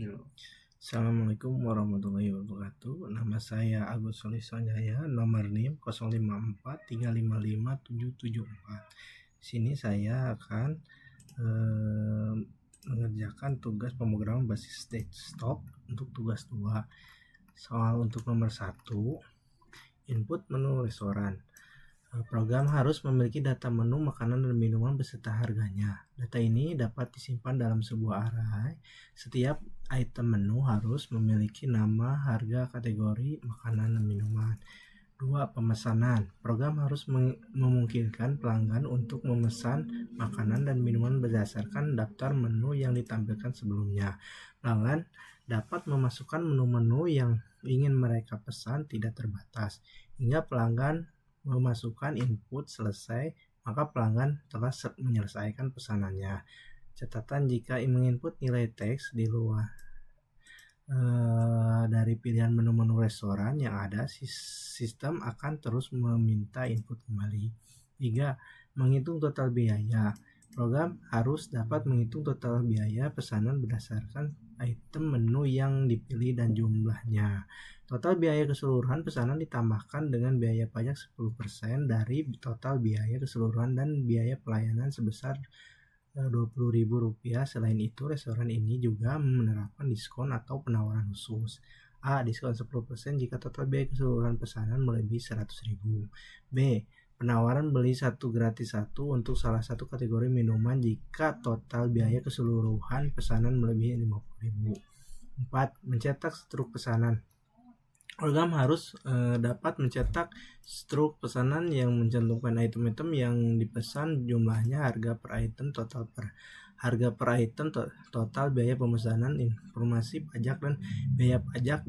Kilo. Assalamualaikum warahmatullahi wabarakatuh. Nama saya Agus Solisonjaya, nomor NIM 0543555774. Di sini saya akan mengerjakan tugas pemrograman basis desktop untuk tugas 2. Soal untuk nomor 1, input menu restoran. Program harus memiliki data menu makanan dan minuman beserta harganya. Data ini dapat disimpan dalam sebuah array. Setiap item menu harus memiliki nama, harga, kategori, makanan, dan minuman. 2. Pemesanan. Program harus memungkinkan pelanggan untuk memesan makanan dan minuman berdasarkan daftar menu yang ditampilkan sebelumnya. Pelanggan dapat memasukkan menu-menu yang ingin mereka pesan tidak terbatas. Hingga pelanggan memasukkan input selesai, maka pelanggan telah menyelesaikan pesanannya. Catatan: jika menginput nilai teks di luar dari pilihan menu-menu restoran yang ada, sistem akan terus meminta input kembali. 3. Menghitung total biaya. Program harus dapat menghitung total biaya pesanan berdasarkan item menu yang dipilih dan jumlahnya. Total biaya keseluruhan pesanan ditambahkan dengan biaya pajak 10% dari total biaya keseluruhan dan biaya pelayanan sebesar Rp20.000. Selain itu, restoran ini juga menerapkan diskon atau penawaran khusus. A. Diskon 10% jika total biaya keseluruhan pesanan melebihi Rp100.000. B. Penawaran beli 1 gratis 1 untuk salah satu kategori minuman jika total biaya keseluruhan pesanan melebihi Rp50.000. 4. Mencetak struk pesanan. Program harus dapat mencetak struk pesanan yang mencantumkan item-item yang dipesan, jumlahnya, harga per item, total biaya pemesanan, informasi pajak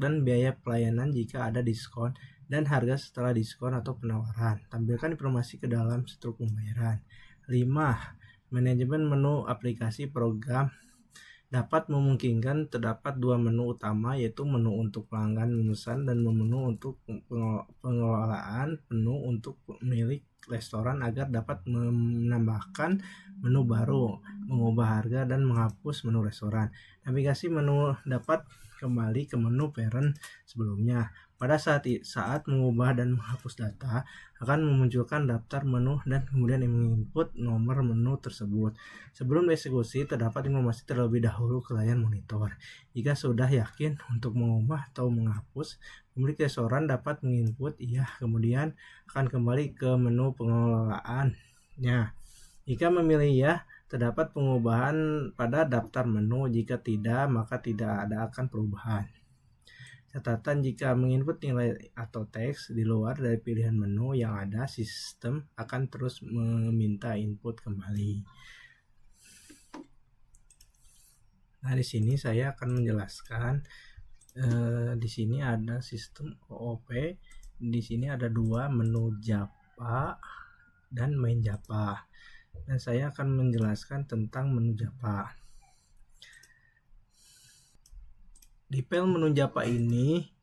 dan biaya pelayanan jika ada diskon, dan harga setelah diskon atau penawaran. Tampilkan informasi ke dalam struk pembayaran. 5. Manajemen menu aplikasi. Program dapat memungkinkan terdapat 2 menu utama, yaitu menu untuk pelanggan memesan dan menu untuk pengelolaan menu untuk pemilik restoran agar dapat menambahkan menu baru, mengubah harga, dan menghapus menu restoran. Navigasi menu dapat kembali ke menu parent sebelumnya. Pada saat mengubah dan menghapus data, akan memunculkan daftar menu dan kemudian menginput nomor menu tersebut. Sebelum dieksekusi, terdapat informasi terlebih dahulu ke layar monitor. Jika sudah yakin untuk mengubah atau menghapus, pemilik restoran dapat menginput iya, kemudian akan kembali ke menu pengelolaannya. Jika memilih iya, terdapat pengubahan pada daftar menu. Jika tidak, maka tidak akan perubahan. Catatan: jika menginput nilai atau teks di luar dari pilihan menu yang ada, sistem akan terus meminta input kembali. Nah, di sini saya akan menjelaskan. Di sini ada sistem OOP. Di sini ada 2 menu Japa dan main Japa. Dan saya akan menjelaskan tentang menu Japa. Di file menu Japa ini,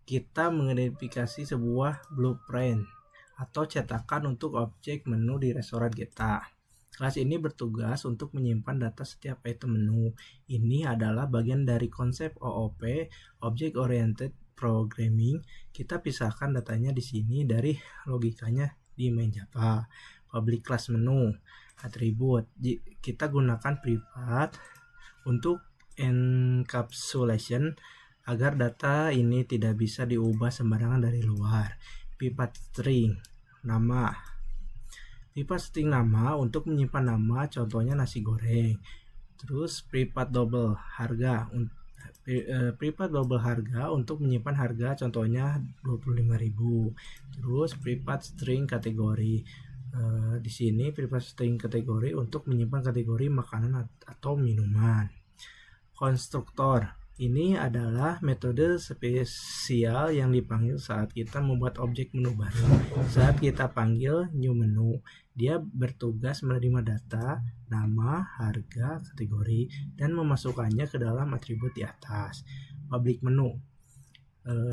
kita mengidentifikasi sebuah blueprint atau cetakan untuk objek menu di restoran kita. Kelas ini bertugas untuk menyimpan data setiap item menu. Ini adalah bagian dari konsep OOP, Object Oriented Programming. Kita pisahkan datanya di sini dari logikanya di main Java. Public class menu, atribut. Kita gunakan private untuk encapsulation agar data ini tidak bisa diubah sembarangan dari luar. Private string, nama. Private string nama untuk menyimpan nama, contohnya nasi goreng. Terus private double harga. Private double harga untuk menyimpan harga, contohnya Rp25.000. Terus private string kategori. Di sini private string kategori untuk menyimpan kategori makanan atau minuman. Konstruktor. Ini adalah metode spesial yang dipanggil saat kita membuat objek menu baru. Saat kita panggil new menu, dia bertugas menerima data, nama, harga, kategori, dan memasukkannya ke dalam atribut di atas. Public menu,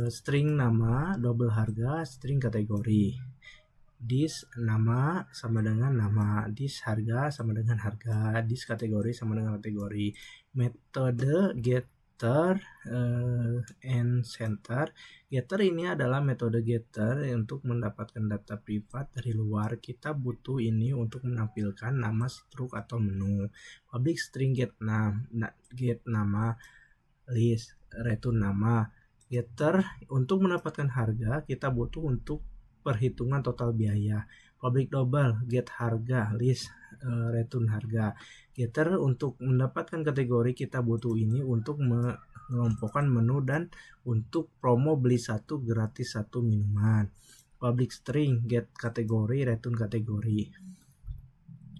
string nama, double harga, string kategori. This nama sama dengan nama, this harga sama dengan harga, this kategori sama dengan kategori. Metode get getter and center. Getter ini adalah metode getter untuk mendapatkan data privat dari luar. Kita butuh ini untuk menampilkan nama struk atau menu. Public string get nama, list, return nama. Getter untuk mendapatkan harga kita butuh untuk perhitungan total biaya. Public double get harga, list, return harga. Getter untuk mendapatkan kategori kita butuh ini untuk mengelompokkan menu dan untuk promo beli satu gratis satu minuman. Public string get kategori, return kategori.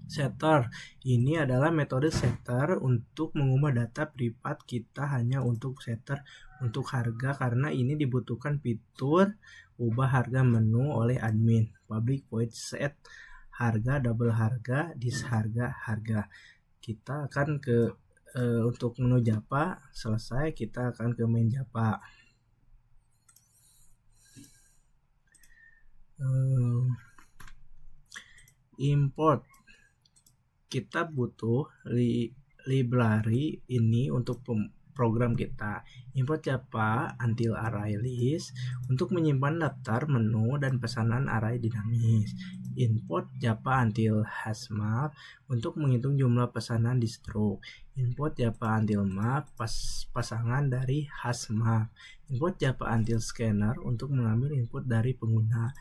Setter ini adalah metode setter untuk mengubah data privat kita hanya untuk setter untuk harga, karena ini dibutuhkan fitur ubah harga menu oleh admin. Public void set harga, double harga, disharga harga. Kita akan ke untuk menu Java selesai, kita akan ke main Java. Import, kita butuh library ini untuk program kita. Import Java until array list untuk menyimpan daftar menu dan pesanan array dinamis. Import Java until hashmap untuk menghitung jumlah pesanan di struk. Import Java until map pasangan dari hashmap. Import Java until scanner untuk mengambil input dari pengguna.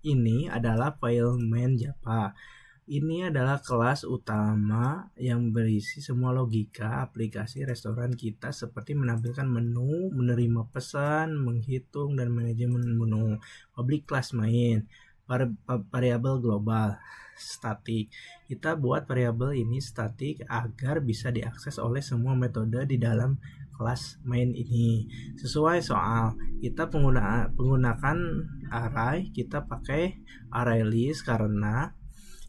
Ini adalah file main Java. Ini adalah kelas utama yang berisi semua logika aplikasi restoran kita, seperti menampilkan menu, menerima pesan, menghitung, dan manajemen menu. Public class main, variabel global, static. Kita buat variabel ini static agar bisa diakses oleh semua metode di dalam kelas main ini. Sesuai soal, kita menggunakan array, kita pakai array list karena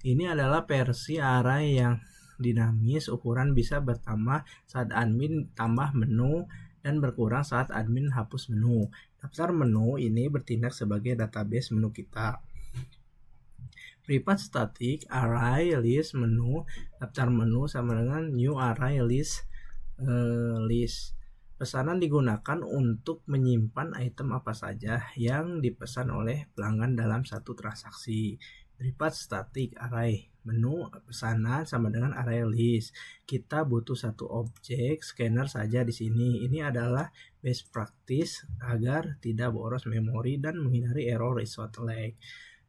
ini adalah versi array yang dinamis. Ukuran bisa bertambah saat admin tambah menu dan berkurang saat admin hapus menu. Daftar menu ini bertindak sebagai database menu kita. Private static array list menu, daftar menu sama dengan new array list. Pesanan digunakan untuk menyimpan item apa saja yang dipesan oleh pelanggan dalam satu transaksi. Private static array menu pesanan sama dengan array list. Kita butuh satu objek scanner saja di sini. Ini adalah best practice agar tidak boros memori dan menghindari error result lag.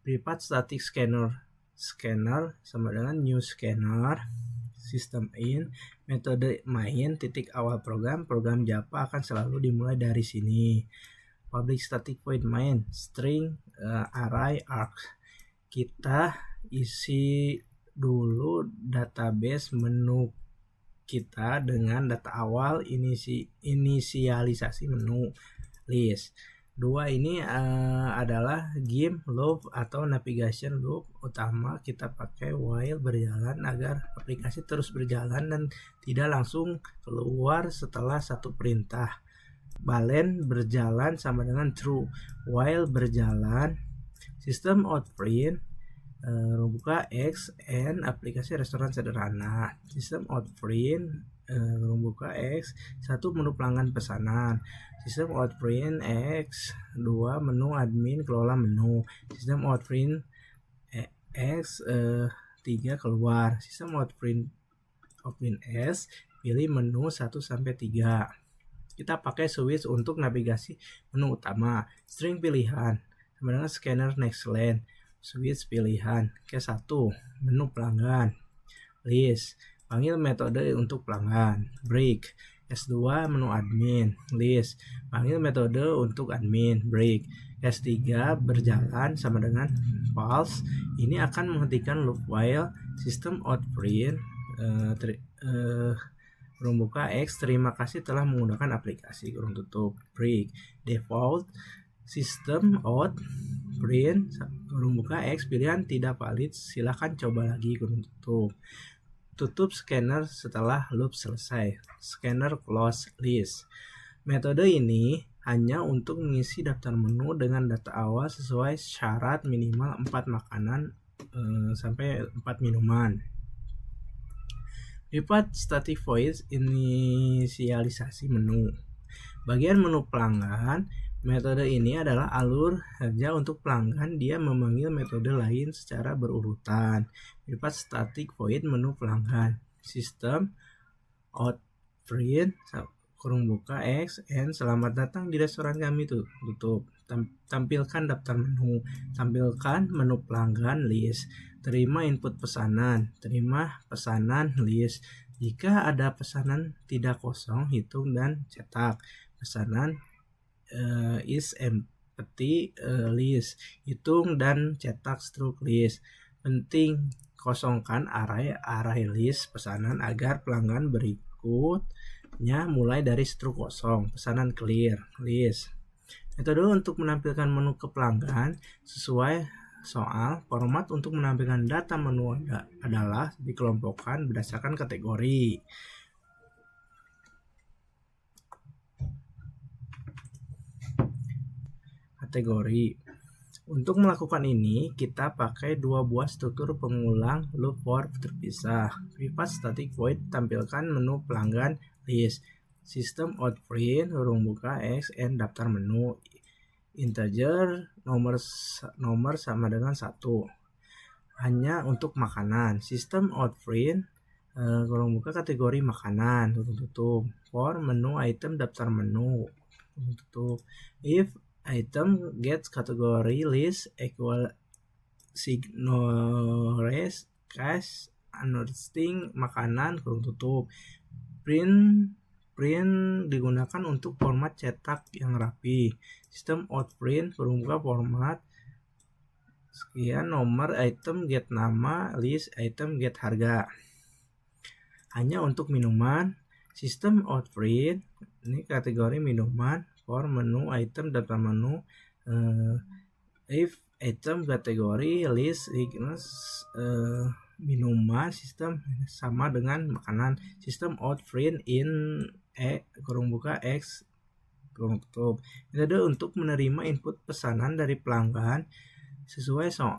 Private static scanner sama dengan new scanner. System in, metode main, titik awal program Java akan selalu dimulai dari sini. Public static void main, string, array, arg. Kita isi dulu database menu kita dengan data awal, inisialisasi menu, list. Dua ini adalah game loop atau navigation loop utama. Kita pakai while berjalan agar aplikasi terus berjalan dan tidak langsung keluar setelah satu perintah. Balen berjalan sama dengan true. While berjalan, sistem out print, buka X and aplikasi restoran sederhana. Sistem out print, buka X, satu menu pelanggan pesanan. Sistem out print X, 2 menu admin kelola menu. Sistem out print X, 3 keluar. Sistem out print S, pilih menu 1 sampai 3. Kita pakai switch untuk navigasi menu utama. String pilihan sama dengan scanner next line. Switch pilihan ke 1 menu pelanggan. List, panggil metode untuk pelanggan. Break, S2 menu admin. List, panggil metode untuk admin. Break, S3 berjalan sama dengan false. Ini akan menghentikan loop while. System out print, buka X, terima kasih telah menggunakan aplikasi, kurung tutup. Break, default system out print, buka X, pilihan tidak valid, silahkan coba lagi, kurung tutup. Tutup scanner setelah loop selesai. Scanner close list. Metode ini hanya untuk mengisi daftar menu dengan data awal sesuai syarat minimal 4 makanan sampai 4 minuman. Privat static void inisialisasi menu. Bagian menu pelanggan, metode ini adalah alur kerja untuk pelanggan. Dia memanggil metode lain secara berurutan. Privat static void menu pelanggan. System out print kurung buka X and selamat datang di restoran kami tutup. Tampilkan daftar menu. Tampilkan menu pelanggan list. Terima input pesanan. Terima pesanan list. Jika ada pesanan tidak kosong, hitung dan cetak. Pesanan is empty list. Hitung dan cetak struct list. Penting kosongkan array list pesanan agar pelanggan berikutnya mulai dari struct kosong. Pesanan clear list. Metode untuk menampilkan menu ke pelanggan sesuai soal. Format untuk menampilkan data menu adalah dikelompokkan berdasarkan kategori. Untuk melakukan ini, kita pakai dua buah struktur pengulang loop for terpisah. Privat static void tampilkan menu pelanggan list. System out print kurung buka X and daftar menu. Integer nomor sama dengan 1. Hanya untuk makanan. System out print kurung buka kategori makanan kurung tutup. For menu item daftar menu kurung tutup. If item gets category list equal signores cash understanding makanan kurung tutup. Print digunakan untuk format cetak yang rapi. System out print kurung buka format sekian nomor item get nama list item get harga. Hanya untuk minuman. System out print ini kategori minuman. For menu item daftar menu. If item kategori list minuman sistem sama dengan makanan. System out print in kurung buka X kurung tutup. Metode untuk menerima input pesanan dari pelanggan sesuai soal.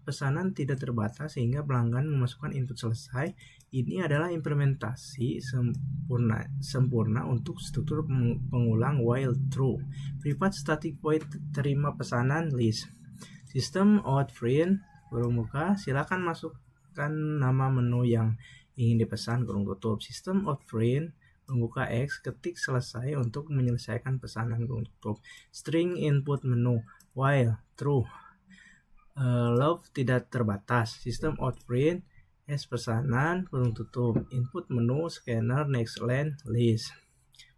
Pesanan tidak terbatas sehingga pelanggan memasukkan input selesai. Ini adalah implementasi sempurna untuk struktur pengulang while true. Privat static void terima pesanan list. System out print kurung buka silakan masukkan nama menu yang ingin dipesan kurung tutup. System out print kurung buka X ketik selesai untuk menyelesaikan pesanan kurung tutup. String input menu while true. Love tidak terbatas. System out print S pesanan kurung tutup. Input menu scanner next line list.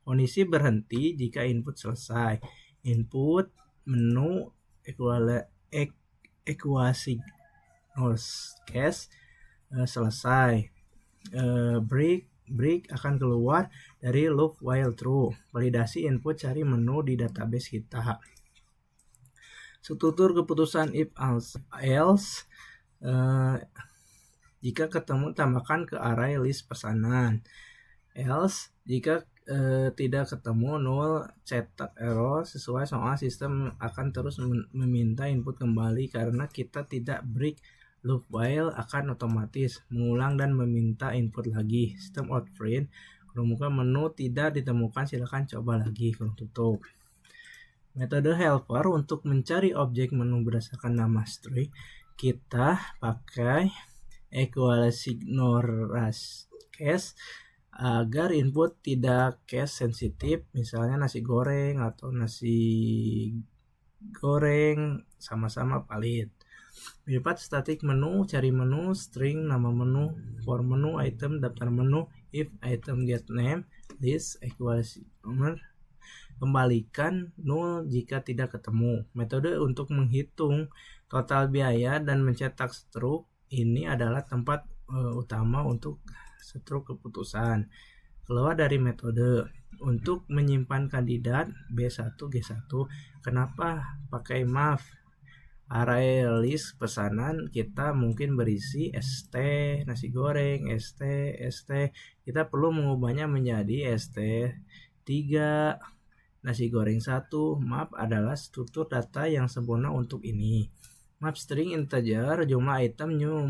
Kondisi berhenti jika input selesai. Input menu ekuasi case selesai. Break akan keluar dari loop while true. Validasi input cari menu di database kita. Struktur keputusan if else jika ketemu tambahkan ke array list pesanan. Else jika tidak ketemu null cetak error. Sesuai soal sistem akan terus meminta input kembali karena kita tidak break loop while akan otomatis mengulang dan meminta input lagi. System out print kurung buka menu tidak ditemukan silakan coba lagi kurung tutup. Metode helper untuk mencari objek menu berdasarkan nama string kita pakai equals ignorance case agar input tidak case sensitif, misalnya nasi goreng atau nasi goreng sama-sama valid. Privat static menu cari menu string nama menu. For menu item daftar menu. If item get name list equals nomor. Kembalikan null jika tidak ketemu. Metode untuk menghitung total biaya dan mencetak struct ini adalah tempat utama untuk struk keputusan. Keluar dari metode untuk menyimpan kandidat B1 G1. Kenapa pakai maaf? Array list pesanan kita mungkin berisi ST nasi goreng, ST. Kita perlu mengubahnya menjadi ST3 nasi goreng 1. Map adalah struktur data yang sempurna untuk ini. Map string integer jumlah item new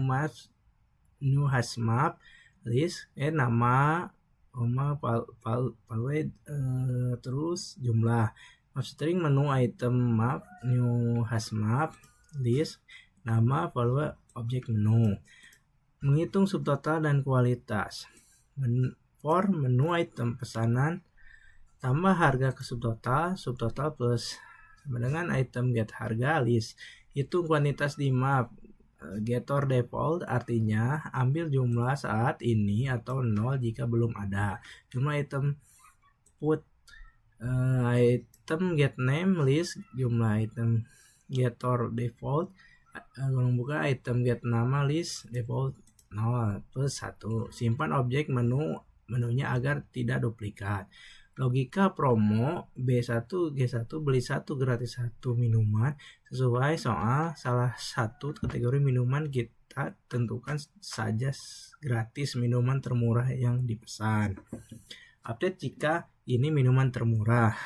hash map list nama value terus jumlah. Map string menu item map new hash map list nama value objek menu. Menghitung subtotal dan kualitas. For menu item pesanan tambah harga ke subtotal plus sama dengan item get harga list. Hitung kuantitas di map getter default artinya ambil jumlah saat ini atau 0 jika belum ada. Jumlah item put item get name list jumlah item getter default buka item get nama list default 0 plus 1. Simpan objek menunya agar tidak duplikat. Logika promo B1 G1 beli 1 gratis 1 minuman sesuai soal salah satu kategori minuman kita tentukan saja gratis minuman termurah yang dipesan. Update jika ini minuman termurah.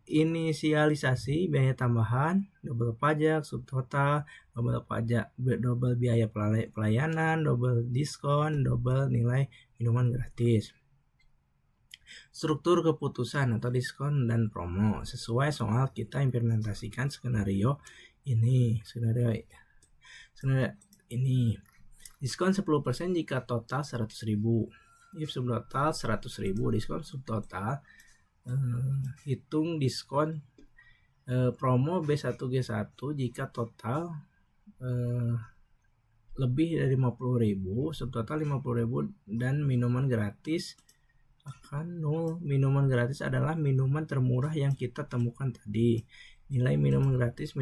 Inisialisasi biaya tambahan, double pajak, subtotal, double pajak, double biaya pelayanan, double diskon, double nilai minuman gratis. Struktur keputusan atau diskon dan promo sesuai soal kita implementasikan skenario ini. Skenario ini diskon 10% jika total 100.000. If subtotal 100.000 diskon subtotal. Hitung diskon promo B1 G1 jika total lebih dari 50.000, subtotal 50.000 dan minuman gratis akan 0. Minuman gratis adalah minuman termurah yang kita temukan tadi. Nilai minuman gratis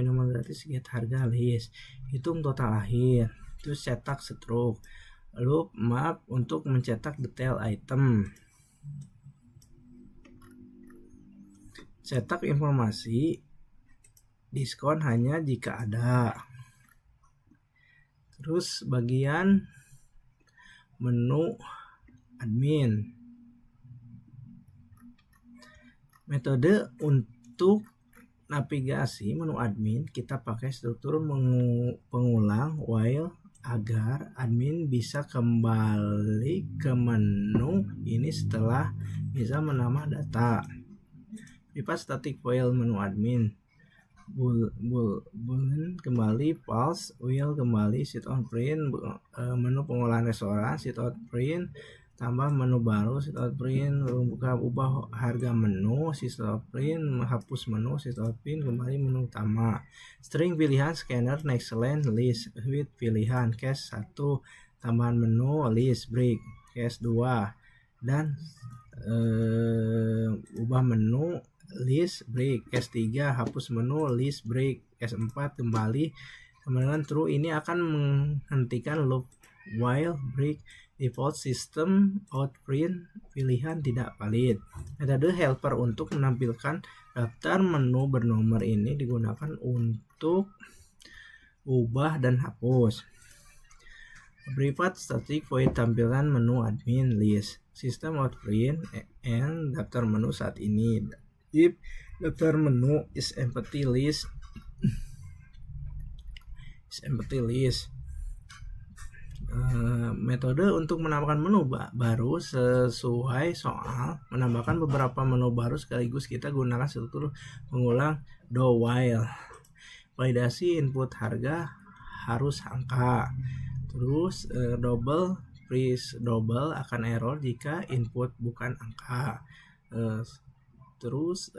get harga list. Hitung total akhir. Terus cetak stroke. Loop map untuk mencetak detail item. Cetak informasi diskon hanya jika ada. Terus bagian menu admin. Metode untuk navigasi menu admin kita pakai struktur pengulang while agar admin bisa kembali ke menu ini setelah bisa menambah data. Private static while menu admin. Boolean kembali false, while kembali sit on print, menu pengolahan restoran sit on print, tambah menu baru sit on print, ubah harga menu sit on print, menghapus menu sit on print, kembali menu utama. String pilihan scanner next line list with pilihan case 1, tambahan menu list break case 2 dan ubah menu list break case 3, hapus menu list break case 4, kembali sama dengan true. Ini akan menghentikan loop while break default system out print pilihan tidak valid. Metode helper untuk menampilkan daftar menu bernomor ini digunakan untuk ubah dan hapus. Private static void tampilan menu admin list system out print and daftar menu saat ini. If daftar menu is empty list metode untuk menambahkan menu baru sesuai soal. Menambahkan beberapa menu baru sekaligus kita gunakan struktur pengulang do while. Validasi input harga harus angka. Terus double please double akan error jika input bukan angka. Terus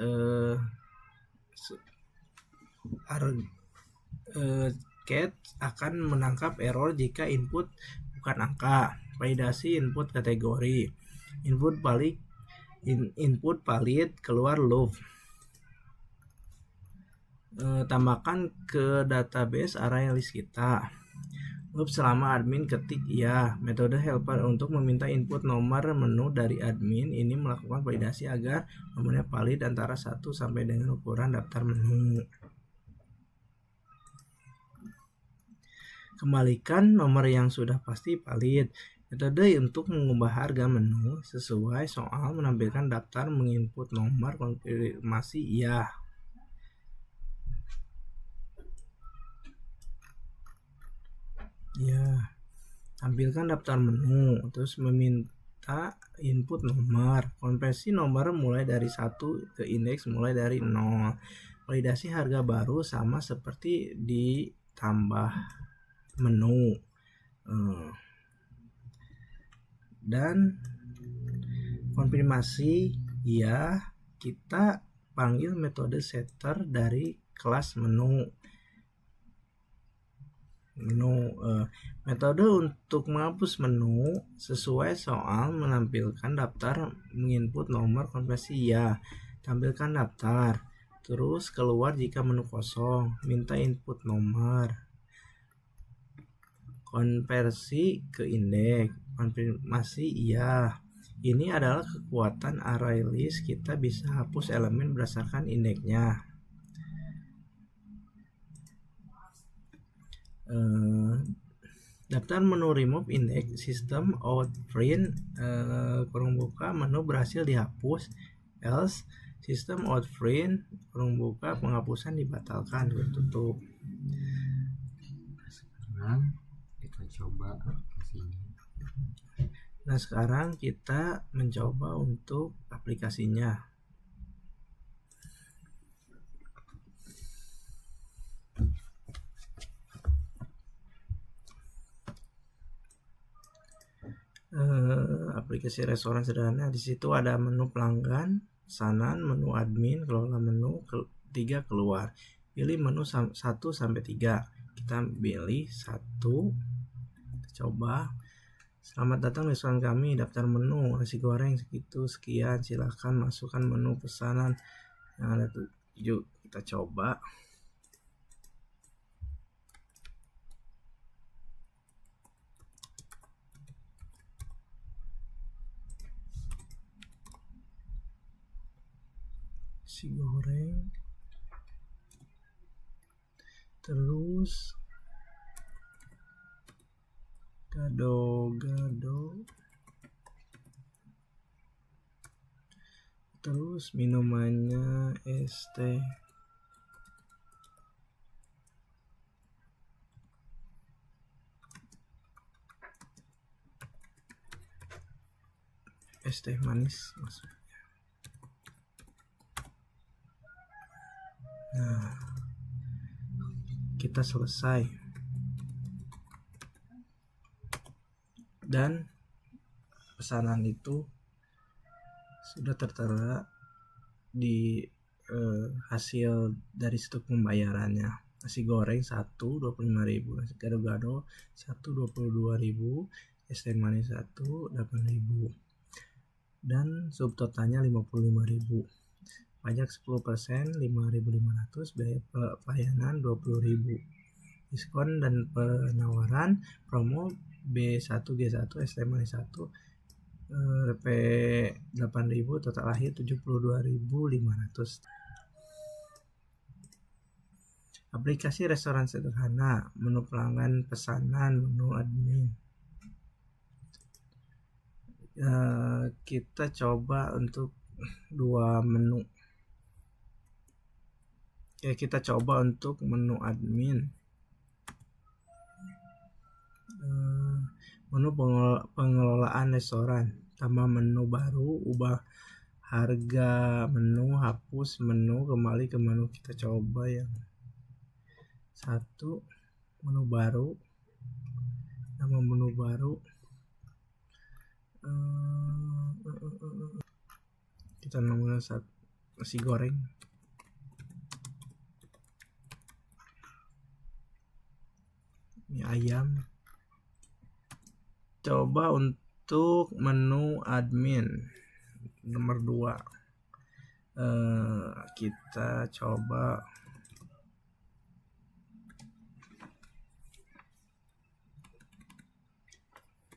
cat akan menangkap error jika input bukan angka. Validasi input kategori. Input valid keluar loop. Tambahkan ke database array list kita. Loop selama admin ketik ya. Metode helper untuk meminta input nomor menu dari admin ini melakukan validasi agar nomornya valid antara 1 sampai dengan ukuran daftar menu. Kembalikan nomor yang sudah pasti valid. Metode untuk mengubah harga menu sesuai soal menampilkan daftar menginput nomor konfirmasi ya. tampilkan daftar menu, terus meminta input nomor, konversi nomor mulai dari 1 ke indeks mulai dari 0, validasi harga baru sama seperti ditambah menu, dan konfirmasi ya kita panggil metode setter dari kelas menu. Metode untuk menghapus menu sesuai soal menampilkan daftar, menginput nomor, konversi ya tampilkan daftar, terus keluar jika menu kosong, minta input nomor, konversi ke indeks, konfirmasi iya. Ini adalah kekuatan array list, kita bisa hapus elemen berdasarkan indeksnya. Daftar menu remove index system out print kurung buka menu berhasil dihapus, else system out print kurung buka penghapusan dibatalkan, tutup. Sekarang kita coba aplikasinya. Nah sekarang kita mencoba untuk aplikasinya. Aplikasi restoran sederhana, di situ ada menu pelanggan, pesanan, menu admin, kelola menu, 3 keluar. Pilih menu 1 sampai 3. Kita pilih 1. Kita coba. Selamat datang di restoran kami, daftar menu nasi goreng segitu sekian, silahkan masukkan menu pesanan yang ada 7. Kita coba. Nasi goreng, terus gado-gado, terus minumannya es teh, manis maksudnya. Nah, kita selesai dan pesanan itu sudah tertera di hasil dari stok pembayarannya. Nasi goreng 1 25.000, nasi gado-gado 1 22.000, es teh manis 1 8.000, dan subtotalnya 55.000. Pajak 10%, 5.500, biaya pelayanan 20.000. Diskon dan penawaran promo B1 G1 es teh manis 1 Rp 8.000, total akhir 72.500. Aplikasi restoran sederhana, menu pelanggan, pesanan, menu admin. Kita coba untuk 2 menu. Kita coba untuk menu admin. Menu pengelolaan restoran, tambah menu baru, ubah harga menu, hapus menu, kembali ke menu. Kita coba yang 1, menu baru, nama menu baru, kita namanya nasi goreng. Mie ayam. Coba untuk menu admin nomor 2. Kita coba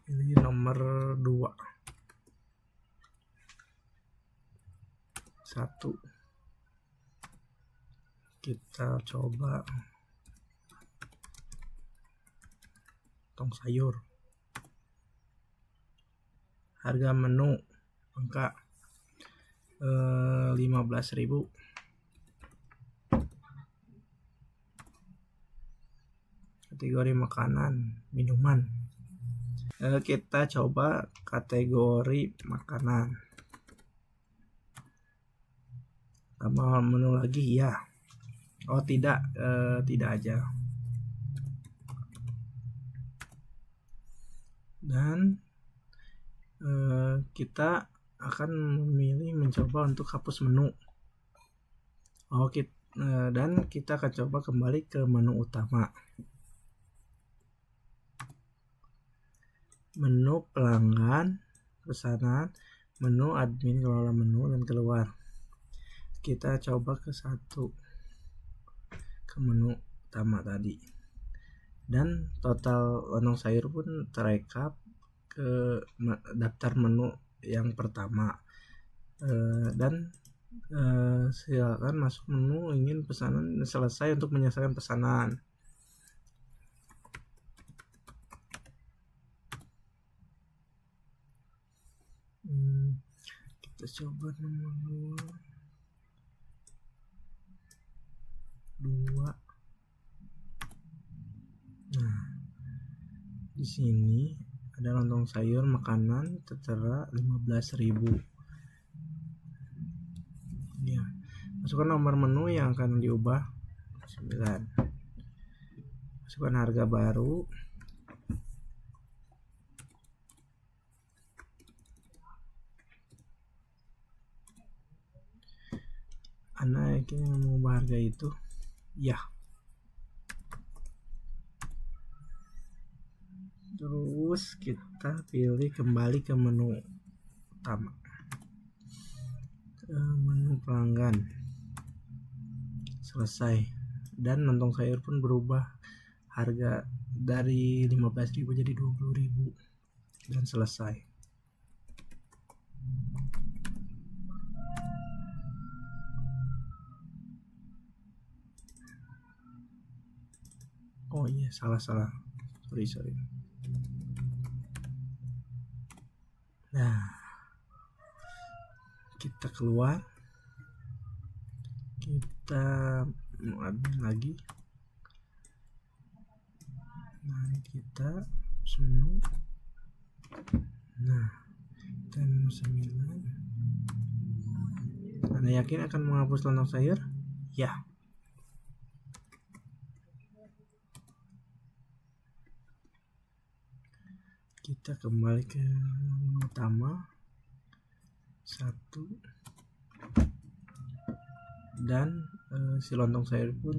ini nomor 2. 1. Kita coba tong sayur. Harga menu angka 15.000. Kategori makanan, minuman. Kita coba kategori makanan. Tambah menu lagi ya. Oh tidak, tidak aja. Dan kita akan memilih mencoba untuk hapus menu. Dan kita akan coba kembali ke menu utama. Menu pelanggan, pesanan, menu admin kelola menu, dan keluar. Kita coba ke menu utama tadi. Dan total lontong sayur pun terekap ke daftar menu yang pertama. Dan silakan masuk menu ingin pesanan selesai untuk menyelesaikan pesanan. Kita coba nomor 2. Nah, di sini ada lontong sayur makanan tertera 15.000. Ya, masukkan nomor menu yang akan diubah 9. Masukkan harga baru. Anda yakin mengubah harga itu? Ya. Terus kita pilih kembali ke menu utama. Menu pelanggan. Selesai. Dan lontong sayur pun berubah harga dari 15.000 jadi 20.000. Dan selesai. Oh iya, salah. Sorry. Nah, kita keluar. Kita admin lagi. Mari kita menu. Nah, kita menu 9. Anda yakin akan menghapus lontong sayur? Ya. Kita kembali ke menu utama 1. Dan si lontong sayur pun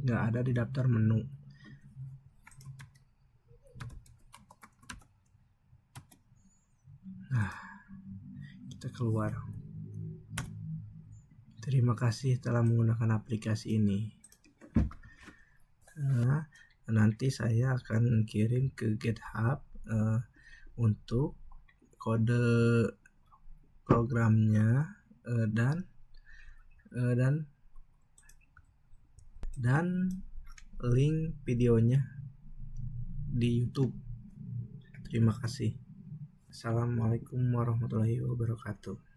nggak ada di daftar menu. Nah, kita keluar. Terima kasih telah menggunakan aplikasi ini. Nanti saya akan kirim ke GitHub untuk kode programnya dan link videonya di YouTube. Terima kasih. Assalamualaikum warahmatullahi wabarakatuh.